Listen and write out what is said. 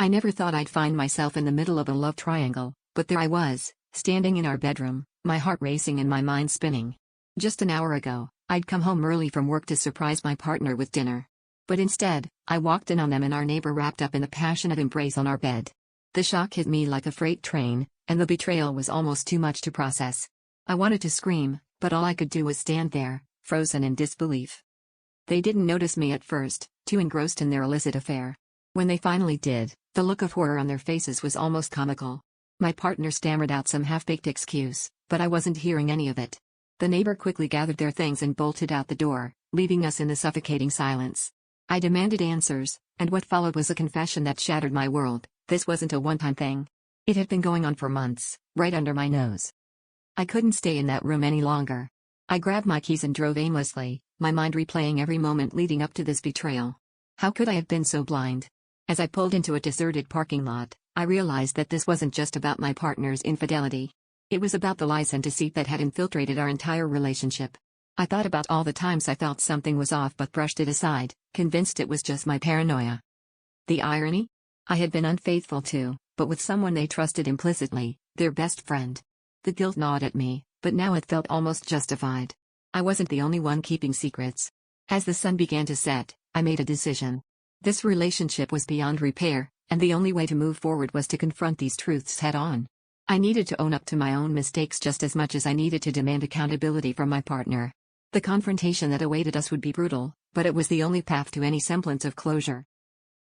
I never thought I'd find myself in the middle of a love triangle, but there I was, standing in our bedroom, my heart racing and my mind spinning. Just an hour ago, I'd come home early from work to surprise my partner with dinner. But instead, I walked in on them and our neighbor wrapped up in a passionate embrace on our bed. The shock hit me like a freight train, and the betrayal was almost too much to process. I wanted to scream, but all I could do was stand there, frozen in disbelief. They didn't notice me at first, too engrossed in their illicit affair. When they finally did, the look of horror on their faces was almost comical. My partner stammered out some half-baked excuse, but I wasn't hearing any of it. The neighbor quickly gathered their things and bolted out the door, leaving us in the suffocating silence. I demanded answers, and what followed was a confession that shattered my world. This wasn't a one-time thing. It had been going on for months, right under my nose. I couldn't stay in that room any longer. I grabbed my keys and drove aimlessly, my mind replaying every moment leading up to this betrayal. How could I have been so blind? As I pulled into a deserted parking lot, I realized that this wasn't just about my partner's infidelity. It was about the lies and deceit that had infiltrated our entire relationship. I thought about all the times I felt something was off but brushed it aside, convinced it was just my paranoia. The irony? I had been unfaithful too, but with someone they trusted implicitly, their best friend. The guilt gnawed at me, but now it felt almost justified. I wasn't the only one keeping secrets. As the sun began to set, I made a decision. This relationship was beyond repair, and the only way to move forward was to confront these truths head-on. I needed to own up to my own mistakes just as much as I needed to demand accountability from my partner. The confrontation that awaited us would be brutal, but it was the only path to any semblance of closure.